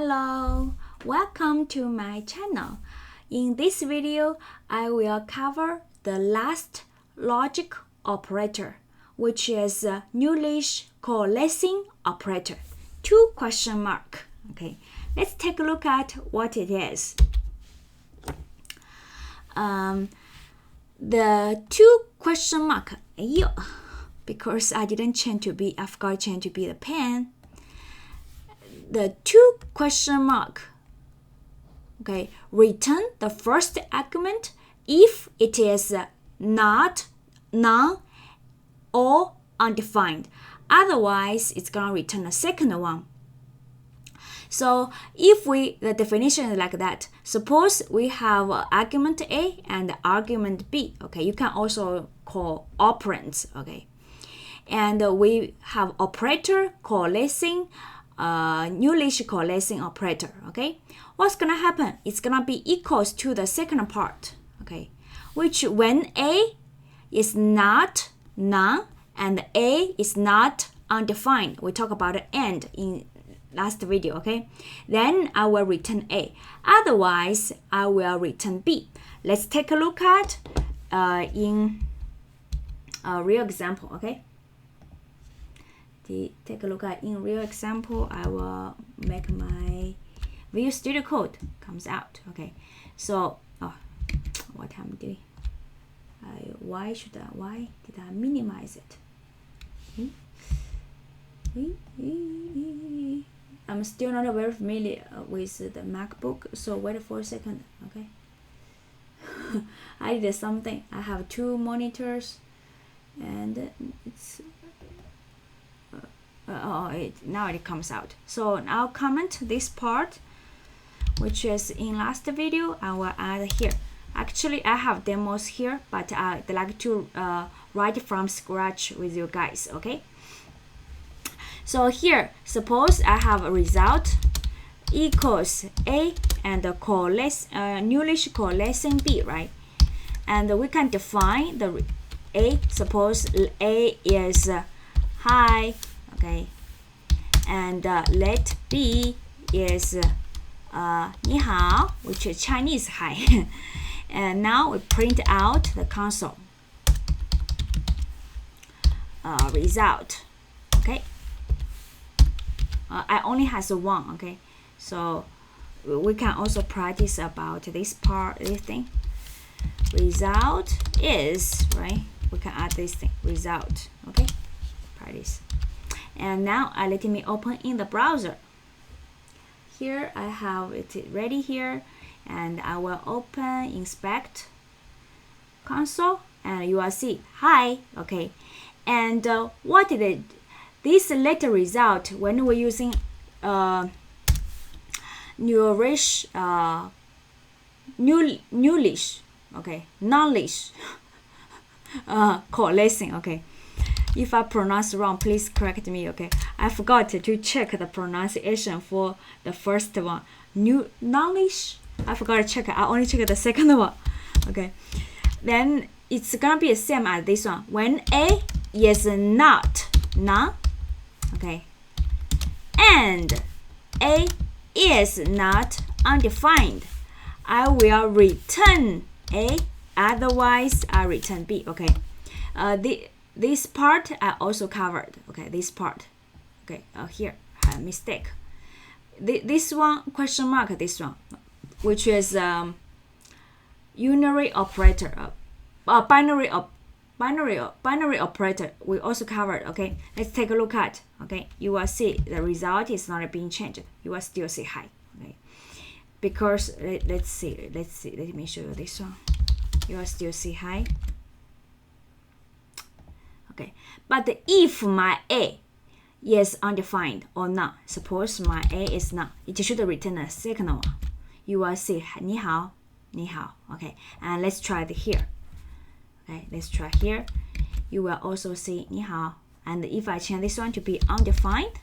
Hello, welcome to my channel. In this video, I will cover the last logic operator, which is a Nullish coalescing operator. 2 question mark. Okay, let's take a look at what it is. The 2 question mark, because I forgot to change to be the pen. The 2 question mark, okay, return the first argument if it is not, none, or undefined. Otherwise, it's gonna return the second one. So if the definition is like that, suppose we have argument A and argument B, okay, you can also call operands, okay, and we have operator coalescing, Nullish coalescing operator, okay. What's gonna happen? It's gonna be equals to the second part, okay, which when A is not none and A is not undefined, we talk about the AND in last video, okay, then I will return A. Otherwise, I will return B. Let's take a look at in a real example, okay. Take a look at in real example. I will make my Visual Studio Code comes out, okay. So what I'm doing, why did I minimize it? I'm still not very familiar with the MacBook, so wait for a second, okay. I did something. I have 2 monitors and it's now it comes out. So now comment this part, which is in last video, I will add here. Actually, I have demos here, but I'd like to write from scratch with you guys, okay. So here, suppose I have a result equals A and Nullish coalescing B, right? And we can define the A. Suppose A is high, okay, and let B is 你好, which is Chinese hi. And now we print out the console result, okay. I only has 1, okay, so we can also practice about this part, this thing. Result is, right, we can add this thing, result, okay, practice. And now let me open in the browser. Here I have it ready here, and I will open inspect console, and you will see hi, okay. And what is it? This later result when we're using Nullish, okay, Nullish coalescing, okay. If I pronounce wrong, please correct me, okay. I forgot to check the pronunciation for the first one. Nullish, I forgot to check it. I only checked the second one, okay. Then it's gonna be the same as this one. When A is not none, okay, and A is not undefined, I will return A. Otherwise, I return B, okay. This part I also covered, okay, this part, okay, here, I have a mistake. This one, question mark, this one, which is unary operator, binary operator, we also covered, okay. Let's take a look at, okay, you will see the result is not being changed. You will still see hi, okay, because let's see, let me show you this one. You will still see hi. Okay, but if my A is undefined or not, suppose my A is not, it should return the second one. You will see 你好, 你好, okay. And let's try it here. Okay, let's try here. You will also see 你好. And if I change this one to be undefined,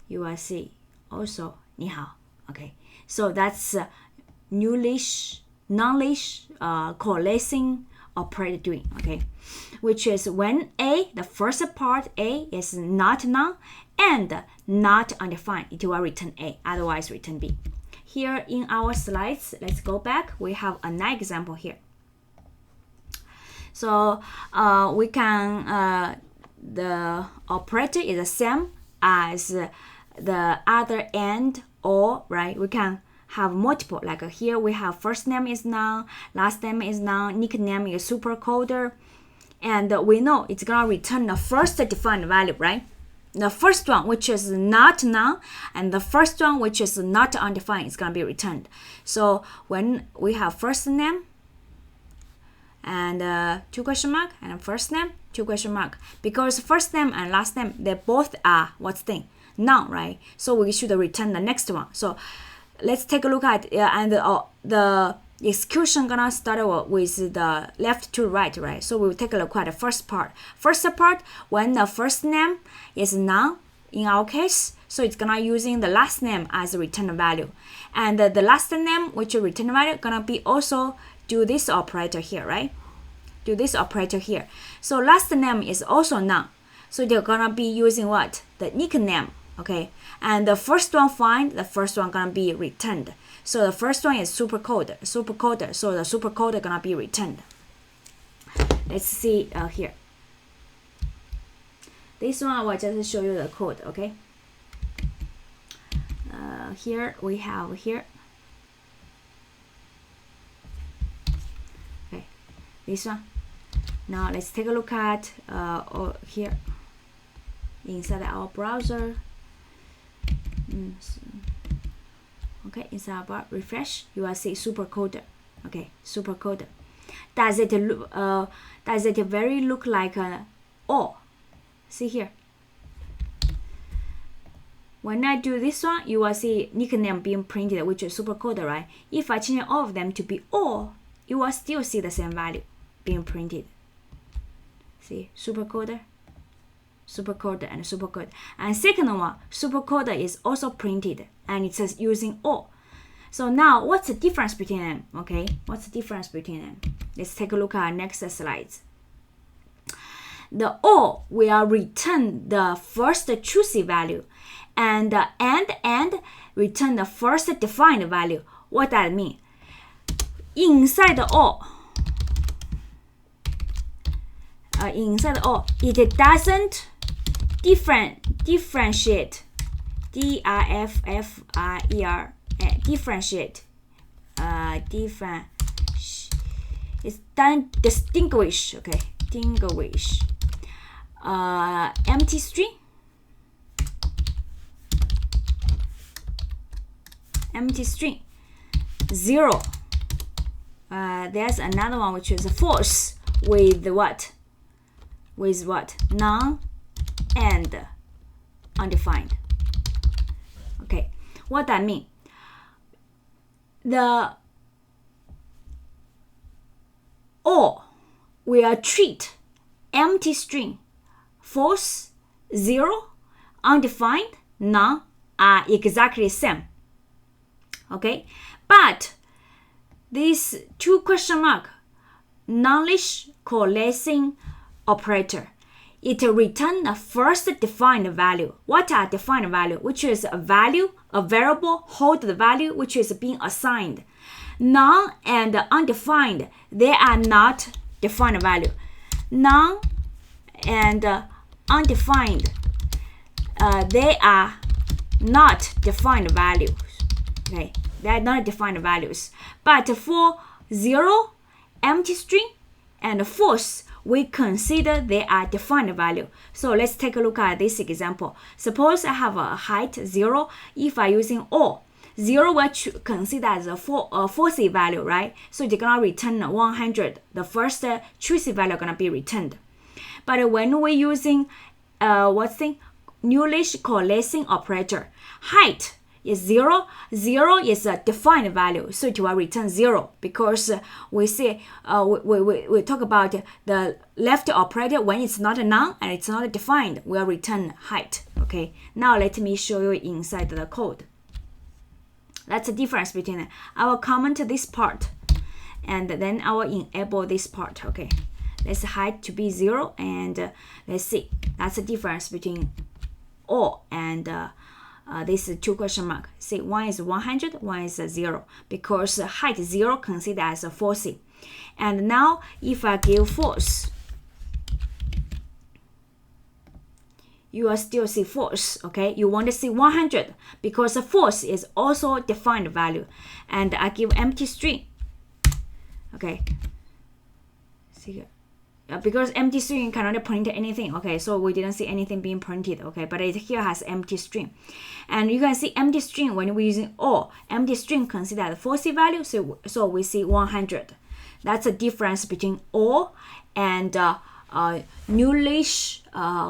you will see also 你好. Okay, so that's Nullish coalescing operator doing, okay, which is when A, the first part A is not none, and not undefined, it will return A, otherwise return B. Here in our slides, let's go back. We have another example here. So we can, the operator is the same as the other and or, right? We can have multiple, like here we have first name is noun, last name is noun, nickname is supercoder, and we know it's gonna return the first defined value, right? The first one, which is not noun, and the first one, which is not undefined, is gonna be returned. So when we have first name and two question mark, and first name, two question mark, because first name and last name, they both are what's thing? Noun, right? So we should return the next one. So let's take a look at and the execution gonna start with the left to right, right? So we'll take a look at the first part. First part, when the first name is noun, in our case, so it's gonna using the last name as a return value, and the last name, which is return value, gonna be also do this operator here, right? Do this operator here. So last name is also noun, so they're gonna be using what? The nickname. Okay, and the first one find, the first one gonna be returned. So the first one is supercoder, so the supercoder gonna be returned. Let's see here. This one I will just show you the code, okay? Here we have here. Okay, this one. Now let's take a look at here inside our browser. Okay, inside our refresh, you will see supercoder. Okay, supercoder. Does it very look like an or? See here. When I do this one, you will see nickname being printed, which is supercoder, right? If I change all of them to be or, you will still see the same value being printed. See, supercoder, supercoder, and supercoder. And second one, supercoder is also printed, and it says using or. So now, what's the difference between them? Okay, what's the difference between them? Let's take a look at our next slides. The or will return the first choosy value, and the and return the first defined value. What that mean? Inside the or, it doesn't differentiate. Differentiate. It's done distinguish. Okay, distinguish. Empty string. Empty string. 0. There's another one which is false with what? With what? None and undefined. Okay, what that mean? The or will treat empty string, false, 0, undefined, none are exactly the same. Okay, but these two question mark, nullish coalescing operator, it returns the first defined value. What are defined value? Which is a value, a variable, hold the value, which is being assigned. None and undefined, they are not defined value. None and undefined, they are not defined values. Okay, they are not defined values. But for 0, empty string, and false, we consider they are defined value. So let's take a look at this example. Suppose I have a height 0. If I'm using or, 0 will consider as a false value, right? So they're gonna return 100. The first choosy value gonna be returned. But when we're using Nullish coalescing operator, height is 0. 0 is a defined value, so it will return 0 because we say we talk about the left operator when it's not a noun and it's not defined, will return height. Okay, now let me show you inside the code. That's the difference between it. I will comment this part and then I will enable this part. Okay, let's height to be 0 and let's see. That's the difference between or and this is 2 question mark. See, one is 100, one is 0, because height 0 considered as a false. And now if I give false, you will still see false, okay? You want to see 100 because false is also defined value. And I give empty string, okay? See here. Because empty string cannot print anything, okay? So we didn't see anything being printed, okay? But it here has empty string. And you can see empty string when we're using or, empty string considered false value, so we see 100. That's the difference between or and Nullish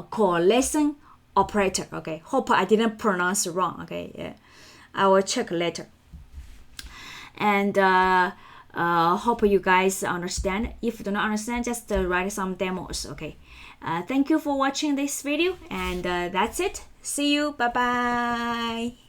coalescing operator, okay? Hope I didn't pronounce wrong, okay? Yeah, I will check later. And hope you guys understand. If you do not understand, just write some demos, okay? Thank you for watching this video, and that's it. See you. Bye bye.